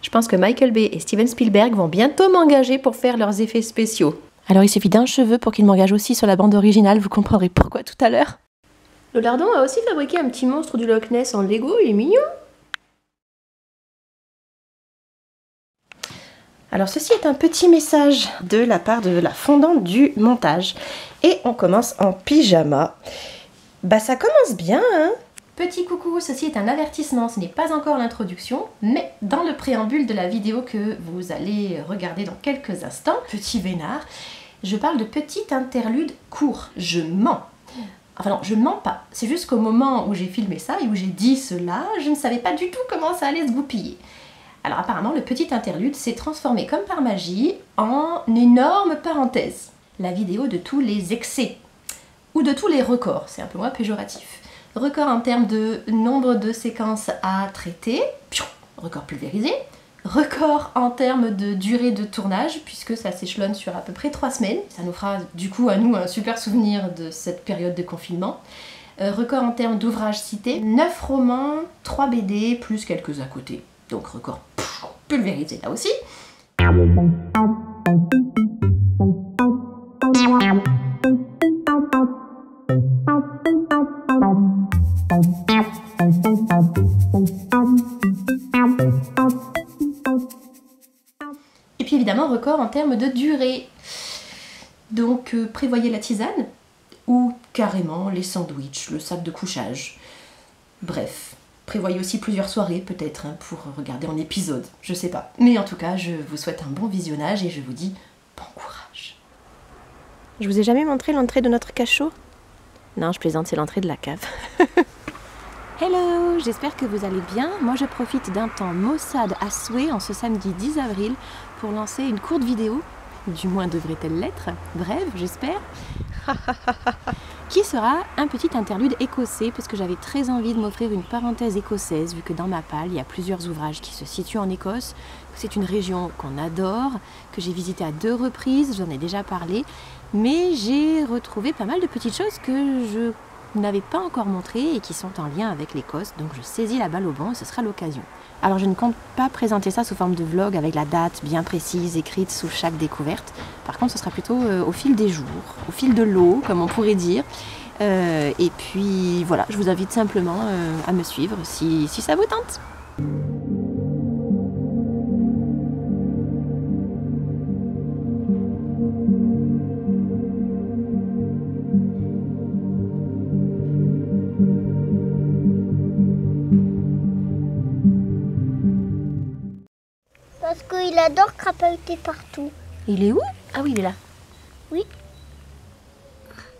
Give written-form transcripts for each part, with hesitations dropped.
Je pense que Michael Bay et Steven Spielberg vont bientôt m'engager pour faire leurs effets spéciaux. Alors il suffit d'un cheveu pour qu'ils m'engagent aussi sur la bande originale, vous comprendrez pourquoi tout à l'heure. Le lardon a aussi fabriqué un petit monstre du Loch Ness en Lego, il est mignon. Alors ceci est un petit message de la part de la fondante du montage. Et on commence en pyjama. Bah ça commence bien, hein. Petit coucou, ceci est un avertissement, ce n'est pas encore l'introduction, mais dans le préambule de la vidéo que vous allez regarder dans quelques instants, petit vénard, je parle de petit interlude court. Je mens. Enfin non, je ne mens pas. C'est juste qu'au moment où j'ai filmé ça et où j'ai dit cela, je ne savais pas du tout comment ça allait se goupiller. Alors apparemment, le petit interlude s'est transformé comme par magie en énorme parenthèse. La vidéo de tous les excès, ou de tous les records, c'est un peu moins péjoratif. Record en termes de nombre de séquences à traiter, record pulvérisé. Record en termes de durée de tournage, puisque ça s'échelonne sur à peu près 3 semaines. Ça nous fera du coup à nous un super souvenir de cette période de confinement. Record en termes d'ouvrages cités, 9 romans, 3 BD, plus quelques à côté. Donc record pulvérisé là aussi. Et puis évidemment record en termes de durée. Donc prévoyez la tisane ou carrément les sandwichs, le sac de couchage. Bref. Prévoyez aussi plusieurs soirées peut-être hein, pour regarder en épisode, je sais pas. Mais en tout cas, je vous souhaite un bon visionnage et je vous dis bon courage. Je vous ai jamais montré l'entrée de notre cachot? Non, je plaisante, c'est l'entrée de la cave. Hello, j'espère que vous allez bien. Moi, je profite d'un temps maussade à souhait en ce samedi 10 avril pour lancer une courte vidéo, du moins devrait-elle l'être, brève, j'espère. Qui sera un petit interlude écossais, parce que j'avais très envie de m'offrir une parenthèse écossaise, vu que dans ma palle, il y a plusieurs ouvrages qui se situent en Écosse. C'est une région qu'on adore, que j'ai visitée à 2 reprises, j'en ai déjà parlé, mais j'ai retrouvé pas mal de petites choses que je n'avais pas encore montrées et qui sont en lien avec l'Écosse, donc je saisis la balle au bon et ce sera l'occasion. Alors je ne compte pas présenter ça sous forme de vlog avec la date bien précise écrite sous chaque découverte. Par contre, ce sera plutôt au fil des jours, au fil de l'eau, comme on pourrait dire. Et puis voilà, je vous invite simplement à me suivre si ça vous tente. Parce qu'il adore crapahuter partout. Il est où? Ah oui, il est là. Oui.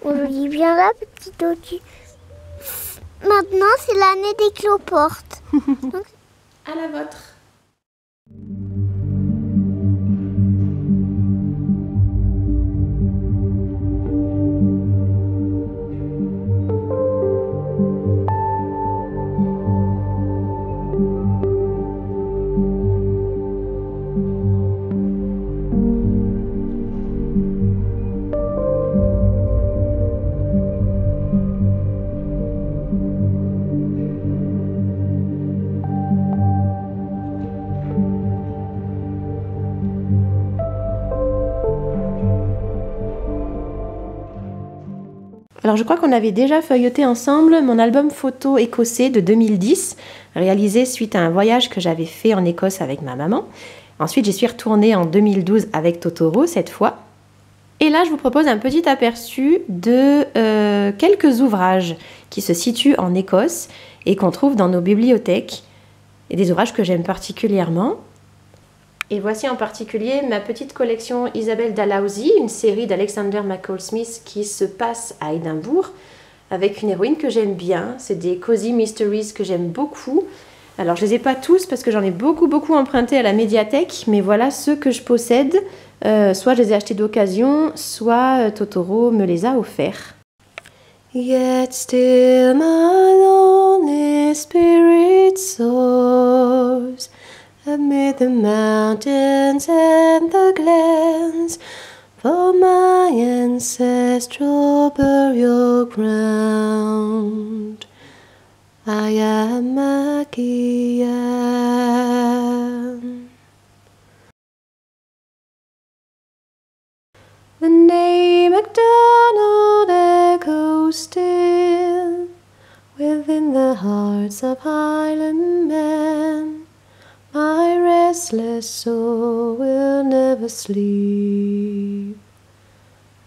On le dit bien là, petit dodu. Maintenant, c'est l'année des cloportes. Donc... À la vôtre. Alors je crois qu'on avait déjà feuilleté ensemble mon album photo écossais de 2010, réalisé suite à un voyage que j'avais fait en Écosse avec ma maman. Ensuite j'y suis retournée en 2012 avec Totoro cette fois. Et là je vous propose un petit aperçu de quelques ouvrages qui se situent en Écosse et qu'on trouve dans nos bibliothèques. Et des ouvrages que j'aime particulièrement. Et voici en particulier ma petite collection Isabelle Dalhousie, une série d'Alexander McCall Smith qui se passe à Édimbourg, avec une héroïne que j'aime bien. C'est des cozy mysteries que j'aime beaucoup. Alors je les ai pas tous parce que j'en ai beaucoup emprunté à la médiathèque, mais voilà ceux que je possède. Soit je les ai achetés d'occasion, soit Totoro me les a offerts. Yet still my lonely spirit soars amid the mountains and the glens, for my ancestral burial ground. I am Makian. hearts of Highland men, my restless soul will never sleep.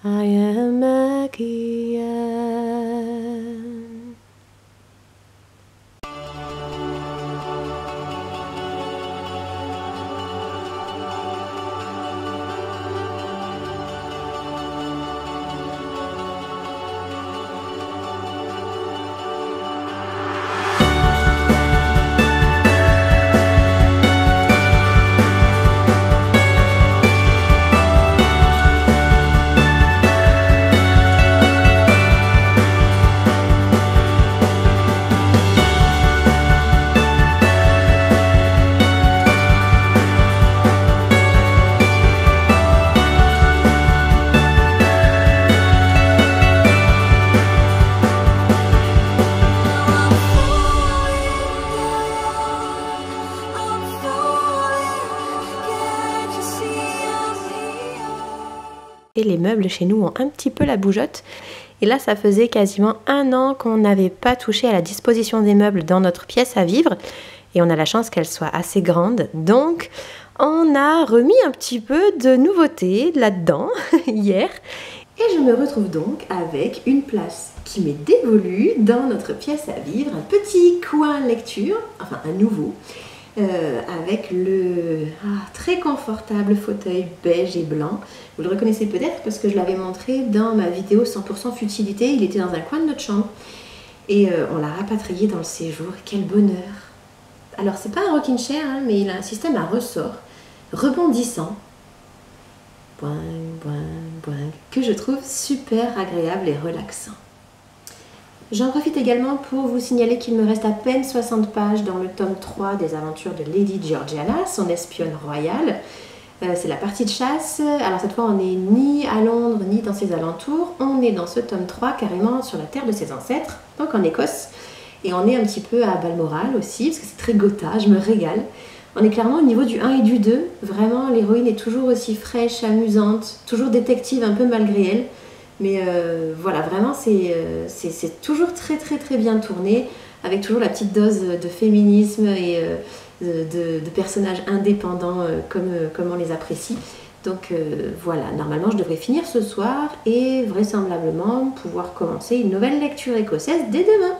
I am Maggie Ann. Et les meubles chez nous ont un petit peu la bougeotte. Et là, ça faisait quasiment 1 an qu'on n'avait pas touché à la disposition des meubles dans notre pièce à vivre. Et on a la chance qu'elle soit assez grande. Donc, on a remis un petit peu de nouveautés là-dedans hier. Et je me retrouve donc avec une place qui m'est dévolue dans notre pièce à vivre. Un petit coin lecture, enfin un nouveau. Avec le très confortable fauteuil beige et blanc. Vous le reconnaissez peut-être parce que je l'avais montré dans ma vidéo 100% futilité. Il était dans un coin de notre chambre et on l'a rapatrié dans le séjour. Quel bonheur! Alors c'est pas un rocking chair, hein, mais il a un système à ressort rebondissant, boing, boing, boing, que je trouve super agréable et relaxant. J'en profite également pour vous signaler qu'il me reste à peine 60 pages dans le tome 3 des aventures de Lady Georgiana, son espionne royale. C'est la partie de chasse. Alors cette fois, on n'est ni à Londres, ni dans ses alentours. On est dans ce tome 3, carrément sur la terre de ses ancêtres, donc en Écosse. Et on est un petit peu à Balmoral aussi, parce que c'est très Gotha, je me régale. On est clairement au niveau du 1 et du 2. Vraiment, l'héroïne est toujours aussi fraîche, amusante, toujours détective un peu malgré elle. Mais voilà, vraiment, c'est toujours très très très bien tourné, avec toujours la petite dose de féminisme et de personnages indépendants comme on les apprécie. Donc voilà, normalement je devrais finir ce soir et vraisemblablement pouvoir commencer une nouvelle lecture écossaise dès demain.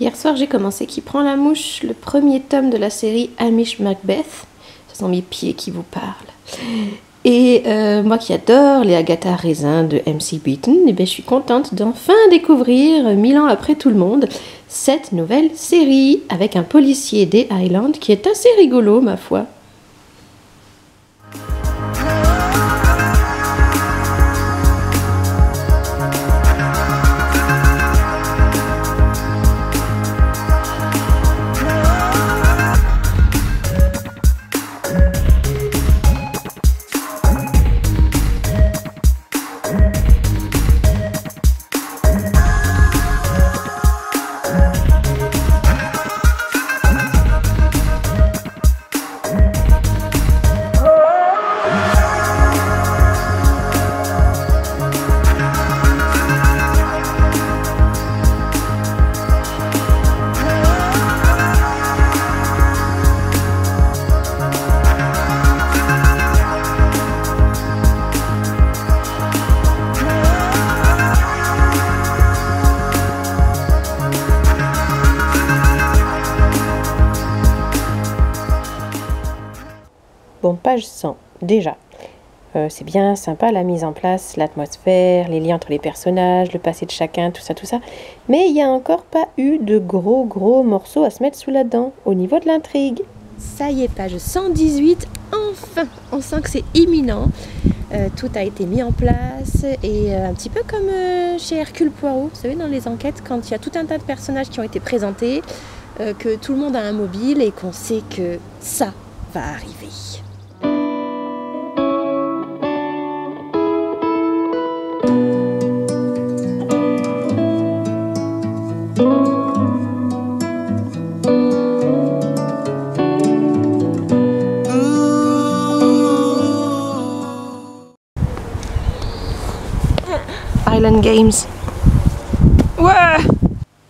Hier soir, j'ai commencé Qui prend la mouche, le premier tome de la série Hamish Macbeth. Ce sont mes pieds qui vous parlent. Et moi qui adore les Agatha Raisin de MC Beaton, eh bien, je suis contente d'enfin découvrir, 1000 ans après tout le monde, cette nouvelle série avec un policier des Highlands qui est assez rigolo, ma foi. Bon, page 100, déjà. C'est bien sympa la mise en place, l'atmosphère, les liens entre les personnages, le passé de chacun, tout ça, tout ça. Mais il n'y a encore pas eu de gros morceaux à se mettre sous la dent au niveau de l'intrigue. Ça y est, page 118, enfin, on sent que c'est imminent. Tout a été mis en place et un petit peu comme chez Hercule Poirot, vous savez, dans les enquêtes, quand il y a tout un tas de personnages qui ont été présentés, que tout le monde a un mobile et qu'on sait que ça va arriver. Island Games. Ouais.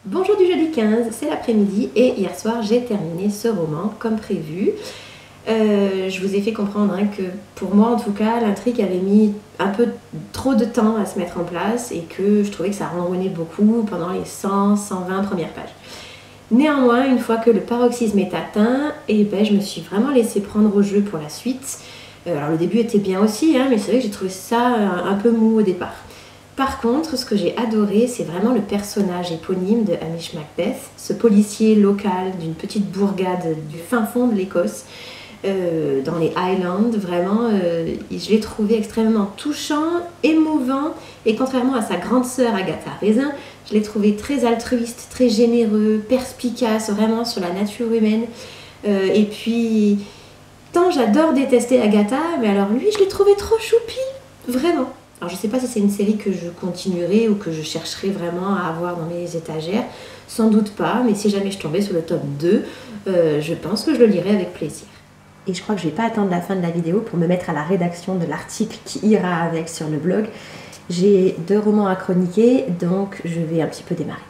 Bonjour du jeudi 15, c'est l'après-midi et hier soir j'ai terminé ce roman comme prévu. Je vous ai fait comprendre que pour moi en tout cas l'intrigue avait mis un peu trop de temps à se mettre en place et que je trouvais que ça ronronnait beaucoup pendant les 100-120 premières pages. Néanmoins, une fois que le paroxysme est atteint, je me suis vraiment laissée prendre au jeu pour la suite. Alors le début était bien aussi, mais c'est vrai que j'ai trouvé ça un peu mou au départ. Par contre, ce que j'ai adoré, c'est vraiment le personnage éponyme de Hamish Macbeth, ce policier local d'une petite bourgade du fin fond de l'Écosse, dans les Highlands. Vraiment, je l'ai trouvé extrêmement touchant, émouvant, et contrairement à sa grande sœur Agatha Raisin, je l'ai trouvé très altruiste, très généreux, perspicace, vraiment sur la nature humaine. Et puis, tant j'adore détester Agatha, mais alors lui, je l'ai trouvé trop choupi, vraiment. Alors je ne sais pas si c'est une série que je continuerai ou que je chercherai vraiment à avoir dans mes étagères, sans doute pas, mais si jamais je tombais sur le tome 2, je pense que je le lirai avec plaisir. Et je crois que je ne vais pas attendre la fin de la vidéo pour me mettre à la rédaction de l'article qui ira avec sur le blog. J'ai 2 romans à chroniquer, donc je vais un petit peu démarrer.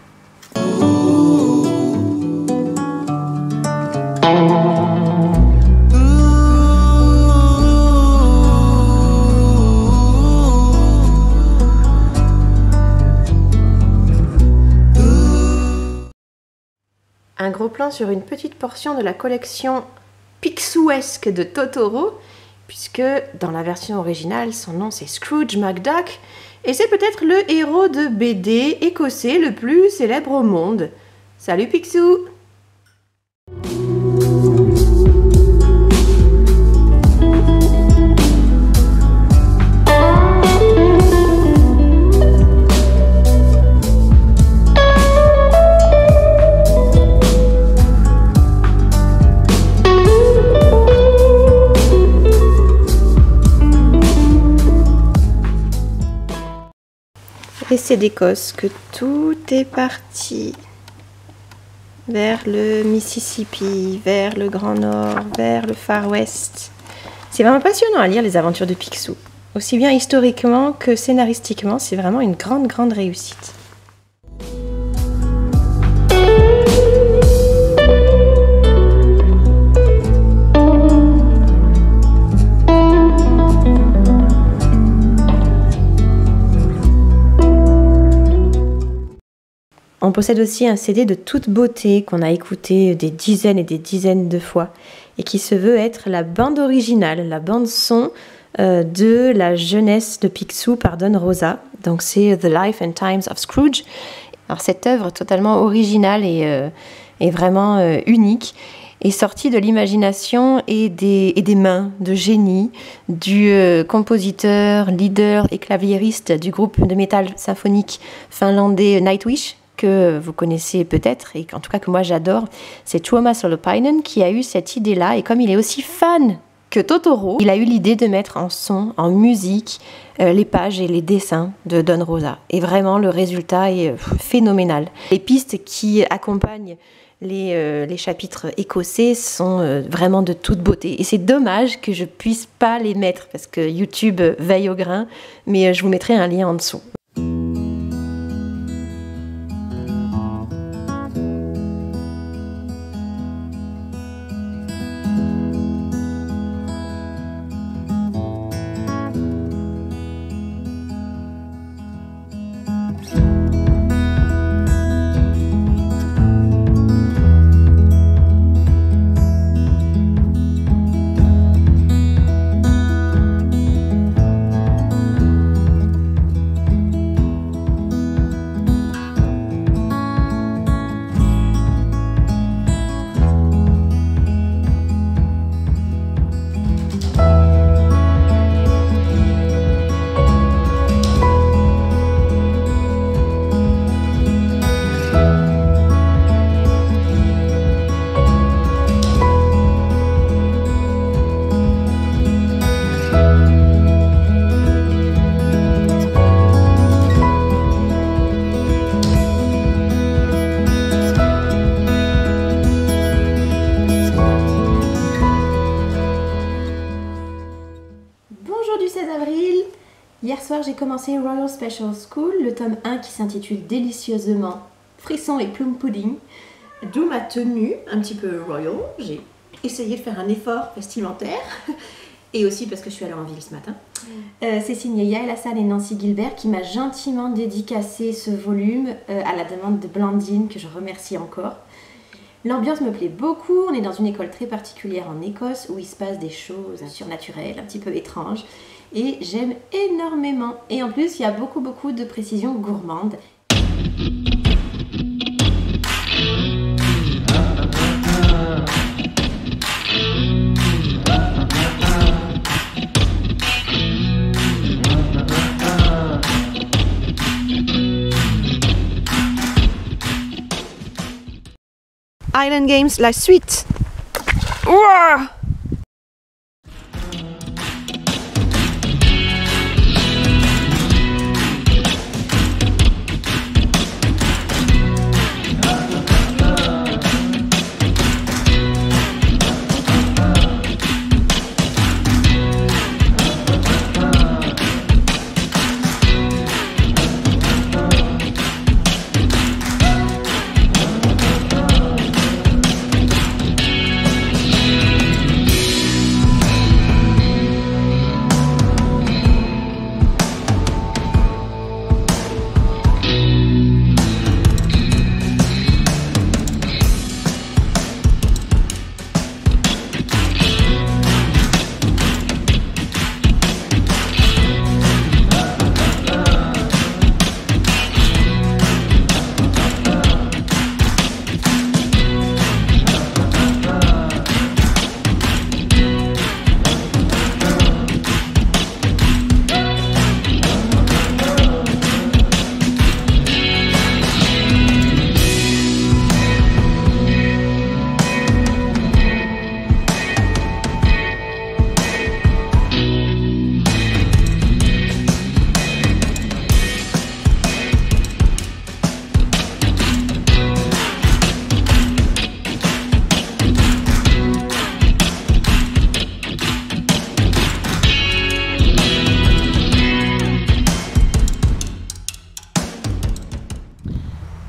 Un gros plan sur une petite portion de la collection Picsouesque de Totoro, puisque dans la version originale, son nom c'est Scrooge McDuck, et c'est peut-être le héros de BD écossais le plus célèbre au monde. Salut Picsou! Et c'est d'Écosse que tout est parti. Vers le Mississippi, vers le Grand Nord, vers le Far West. C'est vraiment passionnant à lire les aventures de Picsou. Aussi bien historiquement que scénaristiquement, c'est vraiment une grande réussite. On possède aussi un CD de toute beauté qu'on a écouté des dizaines et des dizaines de fois et qui se veut être la bande originale, la bande son de la jeunesse de Picsou par Don Rosa. Donc c'est The Life and Times of Scrooge. Alors cette œuvre totalement originale et vraiment unique est sortie de l'imagination et des mains de génie du compositeur, leader et claviériste du groupe de métal symphonique finlandais Nightwish, que vous connaissez peut-être, et en tout cas que moi j'adore. C'est Tuomas Holopainen qui a eu cette idée-là, et comme il est aussi fan que Totoro, il a eu l'idée de mettre en son, en musique, les pages et les dessins de Don Rosa. Et vraiment, le résultat est phénoménal. Les pistes qui accompagnent les chapitres écossais sont vraiment de toute beauté. Et c'est dommage que je puisse pas les mettre, parce que YouTube veille au grain, mais je vous mettrai un lien en dessous. soir, j'ai commencé Royal Special School, le tome 1 qui s'intitule délicieusement Frisson et Plum Pudding. D'où ma tenue un petit peu royal. J'ai essayé de faire un effort vestimentaire. Et aussi parce que je suis allée en ville ce matin. C'est signé Yael Hassan et Nancy Gilbert qui m'a gentiment dédicacé ce volume à la demande de Blandine, que je remercie encore. L'ambiance me plaît beaucoup. On est dans une école très particulière en Écosse où il se passe des choses surnaturelles, un petit peu étranges. Et j'aime énormément. Et en plus, il y a beaucoup de précisions gourmandes. Island Games, la suite. Ouah!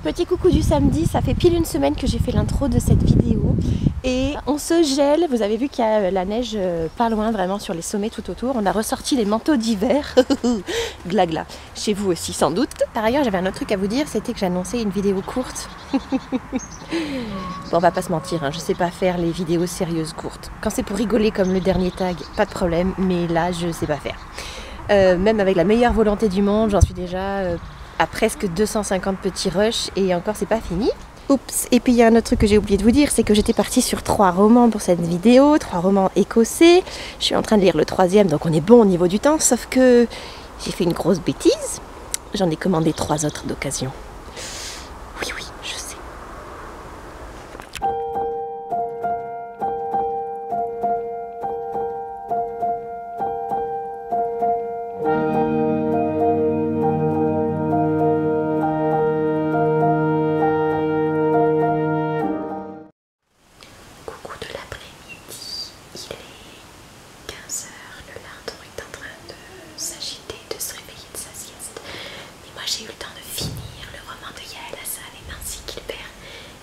Petit coucou du samedi, ça fait pile une semaine que j'ai fait l'intro de cette vidéo et on se gèle. Vous avez vu qu'il y a la neige pas loin, vraiment sur les sommets tout autour. On a ressorti les manteaux d'hiver, gla gla, chez vous aussi sans doute. Par ailleurs, j'avais un autre truc à vous dire, c'était que j'annonçais une vidéo courte. Bon, on va pas se mentir, hein, je sais pas faire les vidéos sérieuses courtes. Quand c'est pour rigoler comme le dernier tag, pas de problème, mais là je sais pas faire. Même avec la meilleure volonté du monde, j'en suis déjà à presque 250 petits rushs et encore c'est pas fini. Oups, et puis il y a un autre truc que j'ai oublié de vous dire, c'est que j'étais partie sur 3 romans pour cette vidéo, 3 romans écossais. Je suis en train de lire le 3e, donc on est bon au niveau du temps, sauf que j'ai fait une grosse bêtise. J'en ai commandé 3 autres d'occasion. Oui, je sais. J'ai eu le temps de finir le roman de Yael Hassan et Nancy Gilbert.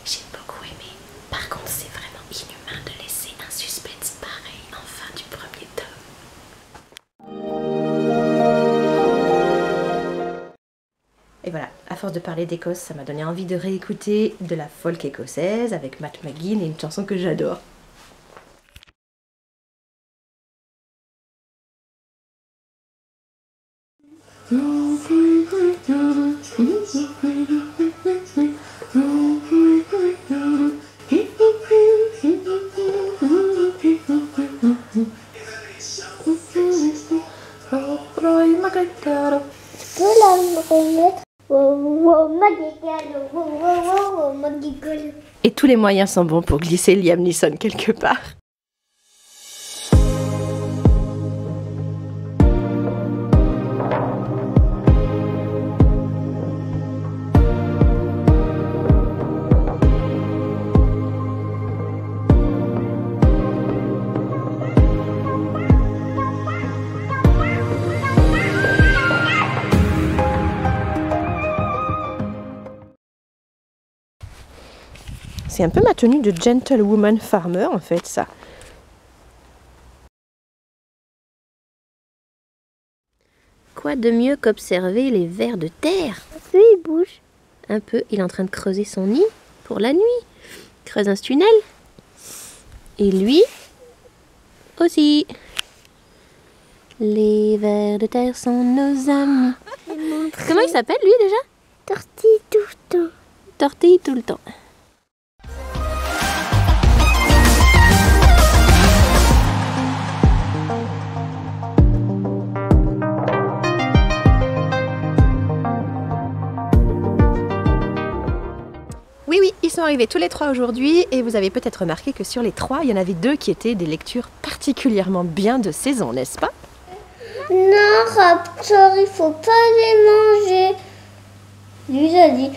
J'ai beaucoup aimé. Par contre, c'est vraiment inhumain de laisser un suspense pareil en fin du premier tome. Et voilà, à force de parler d'Écosse, ça m'a donné envie de réécouter de la folk écossaise avec Matt McGinn et une chanson que j'adore. Et tous les moyens sont bons pour glisser Liam Neeson quelque part. C'est un peu ma tenue de gentlewoman farmer en fait ça. Quoi de mieux qu'observer les vers de terre? Oui, il bouge. Un peu, il est en train de creuser son nid pour la nuit. Il creuse un tunnel. Et lui aussi. Les vers de terre sont nos amis. Comment il s'appelle lui déjà? Tortille tout le temps. Tortille tout le temps. Oui, ils sont arrivés tous les 3 aujourd'hui et vous avez peut-être remarqué que sur les 3, il y en avait 2 qui étaient des lectures particulièrement bien de saison, n'est-ce pas? Non, Raptor, il faut pas les manger. Lui a dit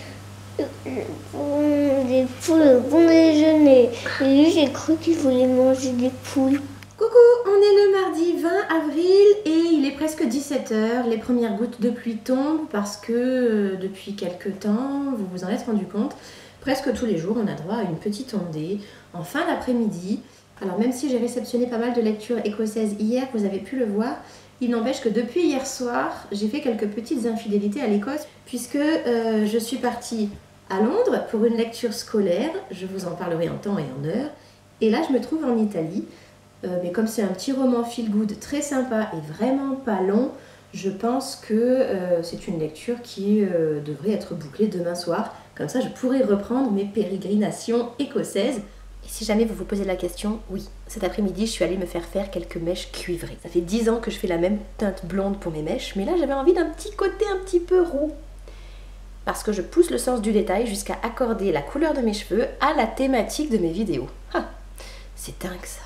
des poules au bon déjeuner. Et lui, j'ai cru qu'il voulait manger des poules. Coucou, on est le mardi 20 avril et il est presque 17 h. Les premières gouttes de pluie tombent parce que depuis quelques temps, vous vous en êtes rendu compte, presque tous les jours on a droit à une petite ondée en fin d'après-midi. Alors même si j'ai réceptionné pas mal de lectures écossaises hier, vous avez pu le voir, il n'empêche que depuis hier soir, j'ai fait quelques petites infidélités à l'Écosse puisque je suis partie à Londres pour une lecture scolaire, je vous en parlerai en temps et en heure, et là je me trouve en Italie. Mais comme c'est un petit roman feel good très sympa et vraiment pas long, je pense que c'est une lecture qui devrait être bouclée demain soir. Comme ça, je pourrai reprendre mes pérégrinations écossaises. Et si jamais vous vous posez la question, oui, cet après-midi, je suis allée me faire quelques mèches cuivrées. Ça fait 10 ans que je fais la même teinte blonde pour mes mèches, mais là, j'avais envie d'un petit côté un petit peu roux. Parce que je pousse le sens du détail jusqu'à accorder la couleur de mes cheveux à la thématique de mes vidéos. Ah, c'est dingue ça.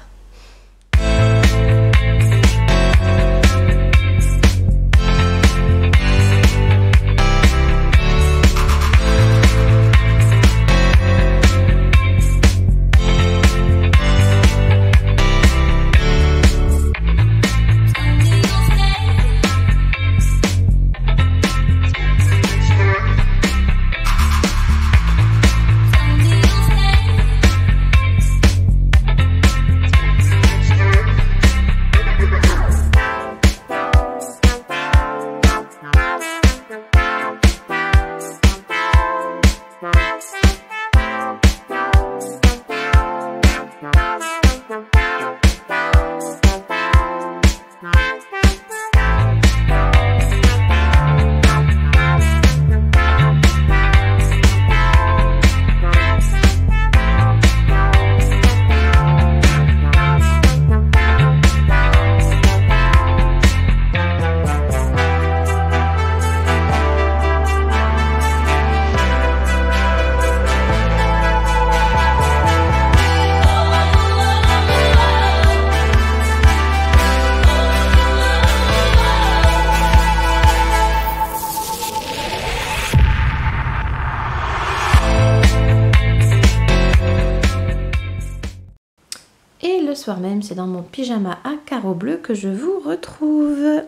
Le soir même, c'est dans mon pyjama à carreaux bleus que je vous retrouve.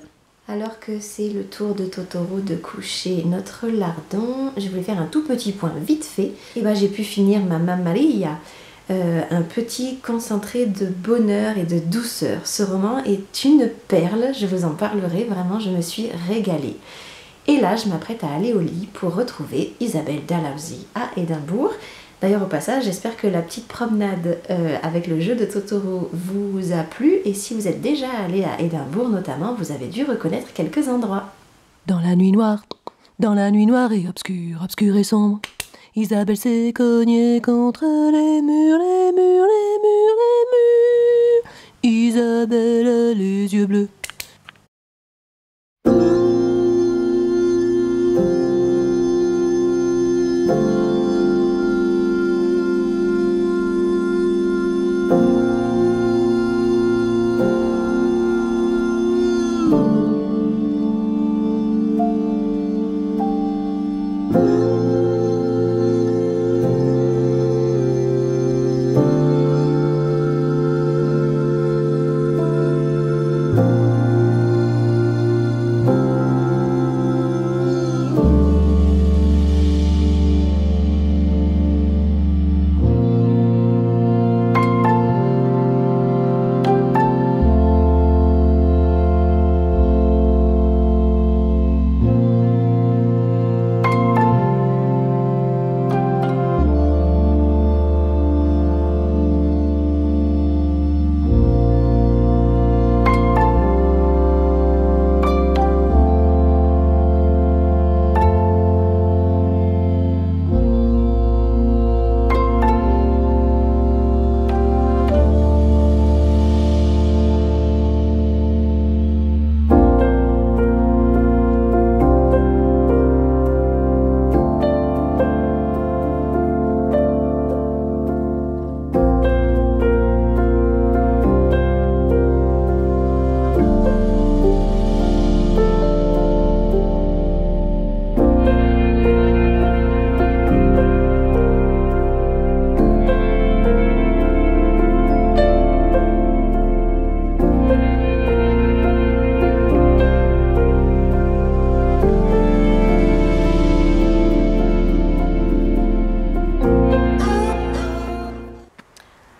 Alors que c'est le tour de Totoro de coucher notre lardon, je voulais faire un tout petit point vite fait. Et ben j'ai pu finir ma Mamma Maria, un petit concentré de bonheur et de douceur. Ce roman est une perle, je vous en parlerai, vraiment je me suis régalée. Et là, je m'apprête à aller au lit pour retrouver Isabelle Dalhousie à Édimbourg. D'ailleurs, au passage, j'espère que la petite promenade avec le jeu de Totoro vous a plu. Et si vous êtes déjà allé à Édimbourg notamment, vous avez dû reconnaître quelques endroits. Dans la nuit noire et obscure, obscure et sombre, Isabelle s'est cognée contre les murs, les murs, les murs, les murs. Isabelle a les yeux bleus.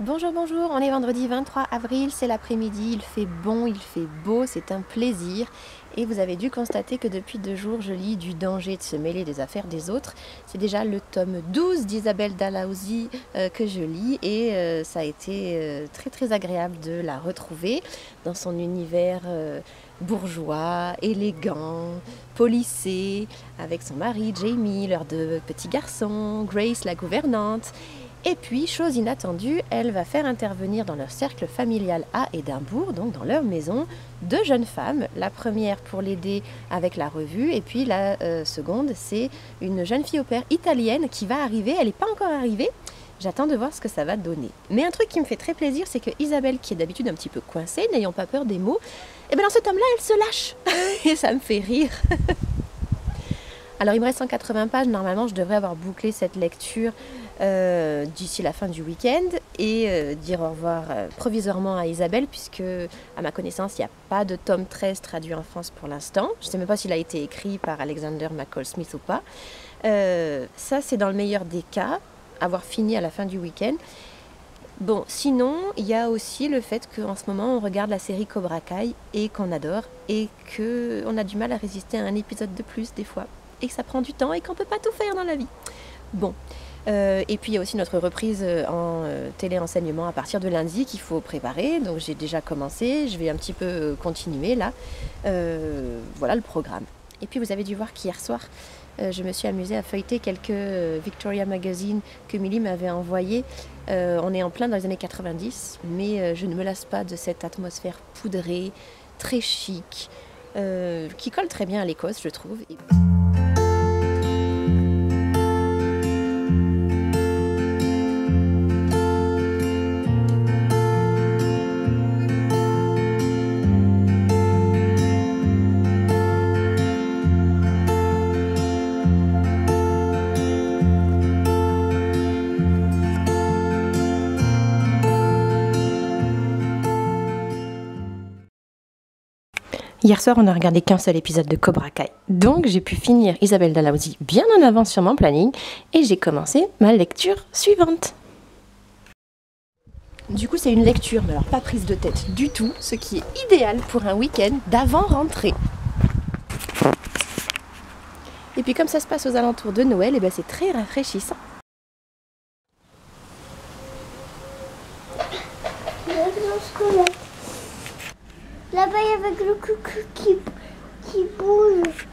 Bonjour, bonjour, on est vendredi 23 avril, c'est l'après-midi, il fait bon, il fait beau, c'est un plaisir. Et vous avez dû constater que depuis 2 jours, je lis Du danger de se mêler des affaires des autres. C'est déjà le tome 12 d'Isabelle Dalhousie que je lis et ça a été très très agréable de la retrouver dans son univers bourgeois, élégant, policé, avec son mari Jamie, leurs 2 petits garçons, Grace la gouvernante. Et puis, chose inattendue, elle va faire intervenir dans leur cercle familial à Édimbourg, donc dans leur maison, 2 jeunes femmes. La première pour l'aider avec la revue, et puis la seconde, c'est une jeune fille au père italienne qui va arriver. Elle n'est pas encore arrivée. J'attends de voir ce que ça va donner. Mais un truc qui me fait très plaisir, c'est que Isabelle, qui est d'habitude un petit peu coincée, n'ayant pas peur des mots, et bien dans ce tome-là, elle se lâche. Et ça me fait rire. Alors il me reste 180 pages, normalement je devrais avoir bouclé cette lecture d'ici la fin du week-end et dire au revoir provisoirement à Isabelle puisque à ma connaissance il n'y a pas de tome 13 traduit en France pour l'instant. Je ne sais même pas s'il a été écrit par Alexander McCall Smith ou pas. Ça c'est dans le meilleur des cas, avoir fini à la fin du week-end. Bon, sinon, il y a aussi le fait qu'en ce moment, on regarde la série Cobra Kai et qu'on adore et qu'on a du mal à résister à un épisode de plus des fois. Et que ça prend du temps et qu'on ne peut pas tout faire dans la vie. Bon, et puis il y a aussi notre reprise en téléenseignement à partir de lundi qu'il faut préparer. Donc j'ai déjà commencé, je vais un petit peu continuer là. Voilà le programme. Et puis vous avez dû voir qu'hier soir, je me suis amusée à feuilleter quelques Victoria Magazine que Milly m'avait envoyé. On est en plein dans les années 90, mais je ne me lasse pas de cette atmosphère poudrée, très chic, qui colle très bien à l'Écosse, je trouve. Hier soir, on n'a regardé qu'un seul épisode de Cobra Kai. Donc, j'ai pu finir Isabelle Dalhousie bien en avance sur mon planning et j'ai commencé ma lecture suivante. Du coup, c'est une lecture, mais alors pas prise de tête du tout, ce qui est idéal pour un week-end d'avant-rentrée. Et puis, comme ça se passe aux alentours de Noël, et ben c'est très rafraîchissant. Là-bas, il y avait le coucou qui bouge.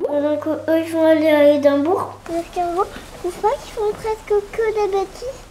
Pendant qu'eux, ils vont aller à Édimbourg. Parce qu'en gros, je trouve pas qu'ils font presque que des bêtises.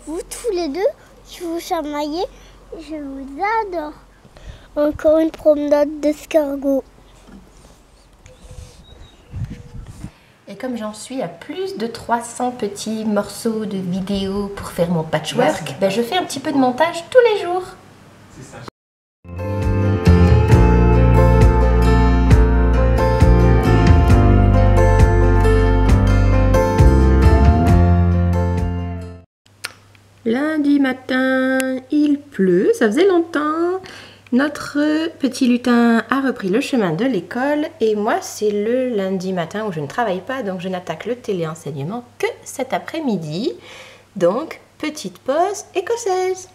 Vous tous les deux, qui vous chamaillez, je vous adore. Encore une promenade d'escargot. Et comme j'en suis à plus de 300 petits morceaux de vidéos pour faire mon patchwork, ben je fais un petit peu de montage tous les jours. C'est ça. Lundi matin, il pleut, ça faisait longtemps. Notre petit lutin a repris le chemin de l'école et moi c'est le lundi matin où je ne travaille pas, donc je n'attaque le téléenseignement que cet après-midi. Donc petite pause écossaise.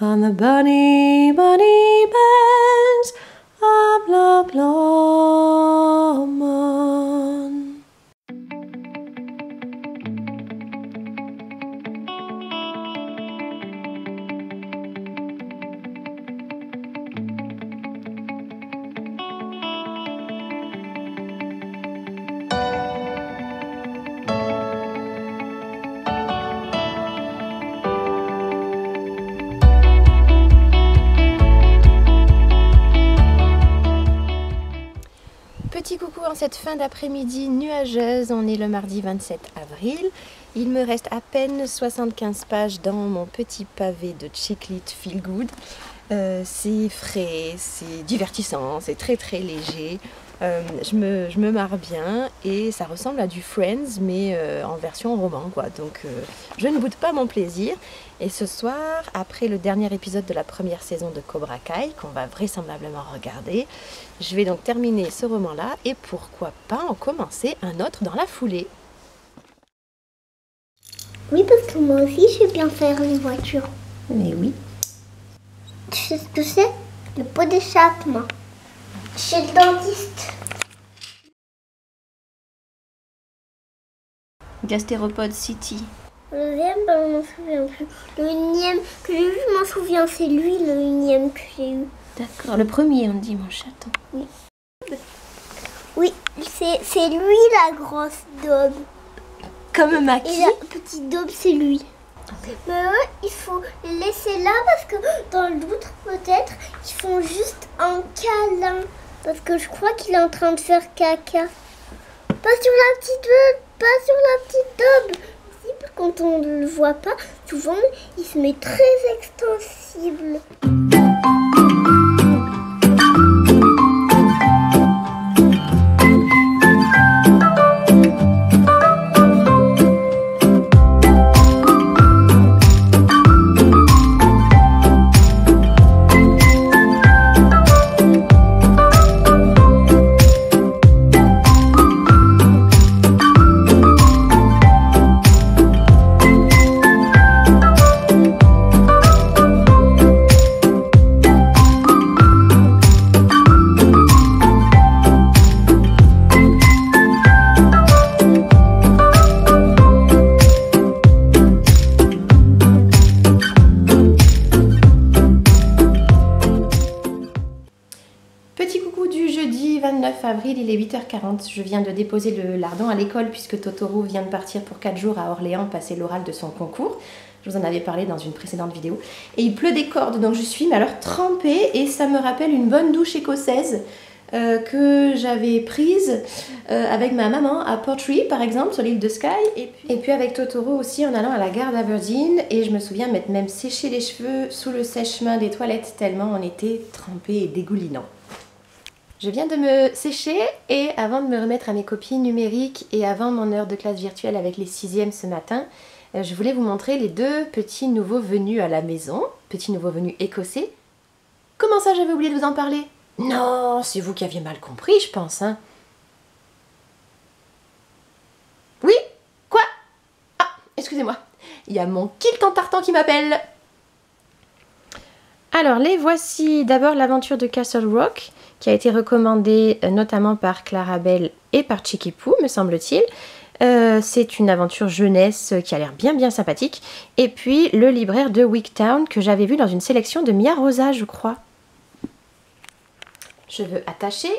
on the bunny, bunny banks of Loch Lomond. Petit coucou en cette fin d'après-midi nuageuse, on est le mardi 27 avril. Il me reste à peine 75 pages dans mon petit pavé de Chick-Lit Feel Good. C'est frais, c'est divertissant, c'est très très léger. Je me marre bien et ça ressemble à du Friends mais en version roman quoi. Donc je ne boude pas mon plaisir. Et ce soir, après le dernier épisode de la première saison de Cobra Kai, qu'on va vraisemblablement regarder, je vais donc terminer ce roman-là et pourquoi pas en commencer un autre dans la foulée. Oui, parce que moi aussi, je sais bien faire les voitures. Mais oui. Tu sais ce que c'est? Le pot d'échappement. Chez le dentiste. Gastéropode City. Le deuxième, je m'en souviens plus. Le unième que j'ai eu, je m'en souviens, c'est lui le unième que j'ai eu. D'accord, le premier on dit mon chaton. Oui. Oui, c'est lui la grosse daube. Comme Et Maki. la petite daube, c'est lui. Mais eux, il faut les laisser là parce que dans l'autre, peut-être, ils font juste un câlin. Parce que je crois qu'il est en train de faire caca. Pas sur la petite daube. Quand on ne le voit pas, souvent, il se met très extensible. Avril, il est 8h40, je viens de déposer le lardon à l'école puisque Totoro vient de partir pour 4 jours à Orléans passer l'oral de son concours. Je vous en avais parlé dans une précédente vidéo. Et il pleut des cordes, donc je suis mais alors trempée et ça me rappelle une bonne douche écossaise que j'avais prise avec ma maman à Portree par exemple sur l'île de Skye et puis avec Totoro aussi en allant à la gare d'Aberdeen et je me souviens m'être même séché les cheveux sous le sèche-main des toilettes tellement on était trempés et dégoulinants. Je viens de me sécher et avant de me remettre à mes copies numériques et avant mon heure de classe virtuelle avec les 6e ce matin, je voulais vous montrer les 2 petits nouveaux venus à la maison, petits nouveaux venus écossais. Comment ça j'avais oublié de vous en parler? Non, c'est vous qui aviez mal compris je pense, hein. Oui? Quoi? Ah, excusez-moi, il y a mon kilt en tartan qui m'appelle. Alors les voici, d'abord l'aventure de Castle Rock, qui a été recommandée notamment par Clarabelle et par Chiquipou, me semble-t-il. C'est une aventure jeunesse qui a l'air bien sympathique. Et puis le libraire de Wigtown que j'avais vu dans une sélection de Mia Rosa, je crois. Cheveux attachés,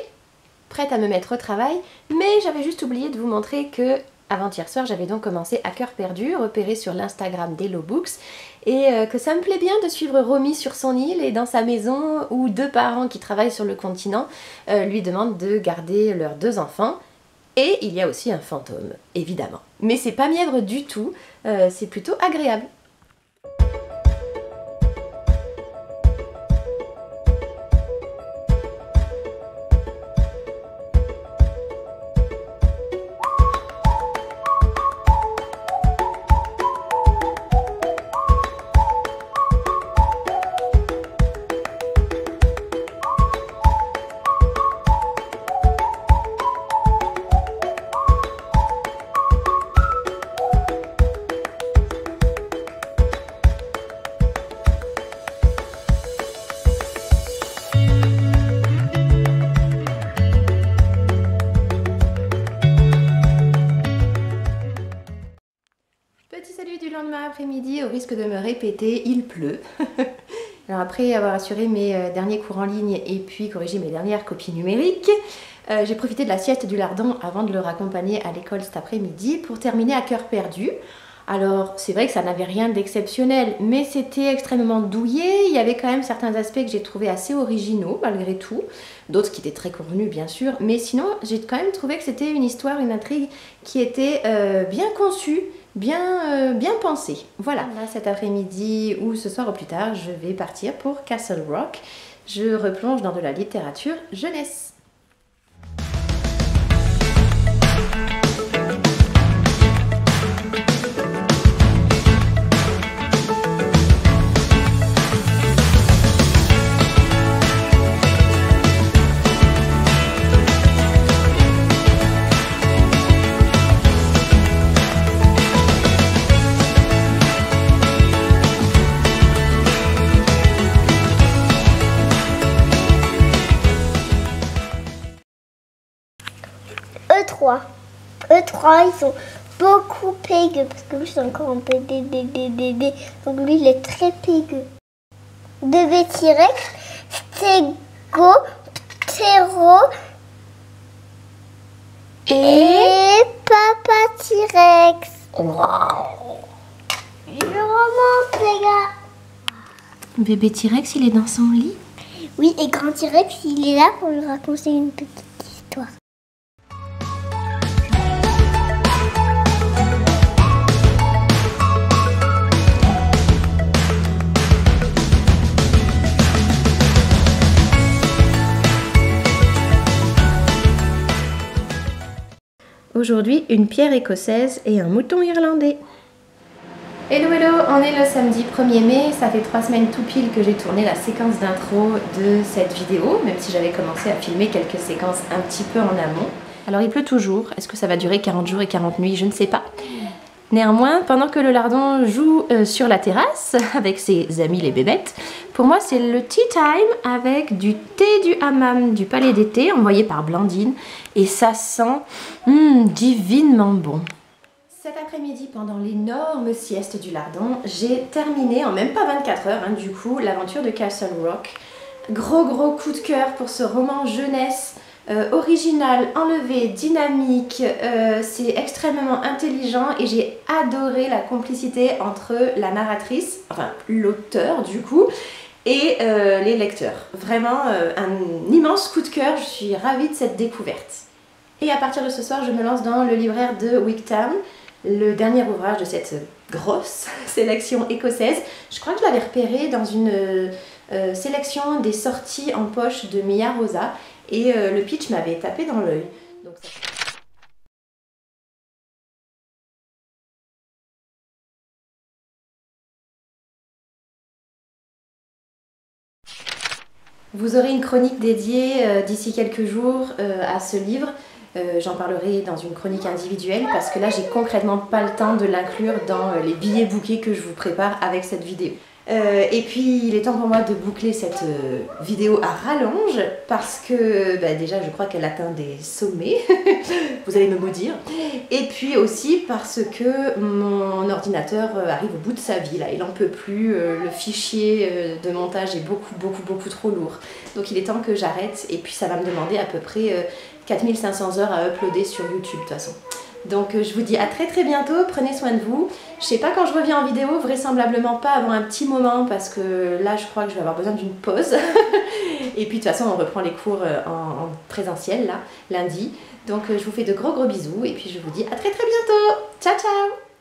prête à me mettre au travail, mais j'avais juste oublié de vous montrer que avant-hier soir, j'avais donc commencé à cœur perdu, repéré sur l'Instagram d'Hello Books, et que ça me plaît bien de suivre Romy sur son île et dans sa maison où 2 parents qui travaillent sur le continent lui demandent de garder leurs 2 enfants. Et il y a aussi un fantôme, évidemment. Mais c'est pas mièvre du tout, c'est plutôt agréable. risque de me répéter, il pleut. Alors après avoir assuré mes derniers cours en ligne et puis corrigé mes dernières copies numériques, j'ai profité de la sieste du lardon avant de le raccompagner à l'école cet après-midi pour terminer à cœur perdu. Alors c'est vrai que ça n'avait rien d'exceptionnel, mais c'était extrêmement douillet, il y avait quand même certains aspects que j'ai trouvé assez originaux malgré tout, d'autres qui étaient très convenus bien sûr, mais sinon j'ai quand même trouvé que c'était une histoire, une intrigue qui était bien conçue, bien pensée. Voilà, là cet après-midi ou ce soir au plus tard, je vais partir pour Castle Rock, je replonge dans de la littérature jeunesse. E3, ils sont beaucoup pégueux parce que lui c'est encore un peu bébé. Donc lui il est très pégueux. Bébé T-Rex, Stego, Ptero et Papa T-Rex. Je remonte les gars. Bébé T-Rex il est dans son lit? Oui, et Grand T-Rex il est là pour lui raconter une petite histoire. Aujourd'hui, une pierre écossaise et un mouton irlandais. Hello hello, on est le samedi 1er mai, ça fait 3 semaines tout pile que j'ai tourné la séquence d'intro de cette vidéo, même si j'avais commencé à filmer quelques séquences un petit peu en amont. Alors il pleut toujours, est-ce que ça va durer 40 jours et 40 nuits, je ne sais pas. Néanmoins, pendant que le lardon joue sur la terrasse avec ses amis les bébêtes, pour moi c'est le tea time avec du thé du hammam du palais d'été envoyé par Blandine et ça sent divinement bon. Cet après-midi, pendant l'énorme sieste du lardon, j'ai terminé en même pas 24 heures du coup l'aventure de Castle Rock. Gros coup de cœur pour ce roman jeunesse. Original, enlevé, dynamique, c'est extrêmement intelligent et j'ai adoré la complicité entre la narratrice, enfin l'auteur du coup, et les lecteurs. Vraiment un immense coup de cœur, je suis ravie de cette découverte. Et à partir de ce soir, je me lance dans le libraire de Wigtown, le dernier ouvrage de cette grosse sélection écossaise. Je crois que je l'avais repéré dans une sélection des sorties en poche de Mia Rosa. Et le pitch m'avait tapé dans l'œil. Vous aurez une chronique dédiée d'ici quelques jours à ce livre. J'en parlerai dans une chronique individuelle parce que là j'ai concrètement pas le temps de l'inclure dans les billets bookés que je vous prépare avec cette vidéo. Et puis il est temps pour moi de boucler cette vidéo à rallonge parce que déjà je crois qu'elle atteint des sommets, vous allez me maudire, et puis aussi parce que mon ordinateur arrive au bout de sa vie là, il en peut plus, le fichier de montage est beaucoup trop lourd, donc il est temps que j'arrête et puis ça va me demander à peu près 4500 heures à uploader sur YouTube de toute façon. Donc je vous dis à très bientôt, prenez soin de vous. Je sais pas quand je reviens en vidéo, vraisemblablement pas avant un petit moment parce que là je crois que je vais avoir besoin d'une pause. Et puis de toute façon on reprend les cours en présentiel là, lundi. Donc je vous fais de gros bisous et puis je vous dis à très bientôt. Ciao ciao.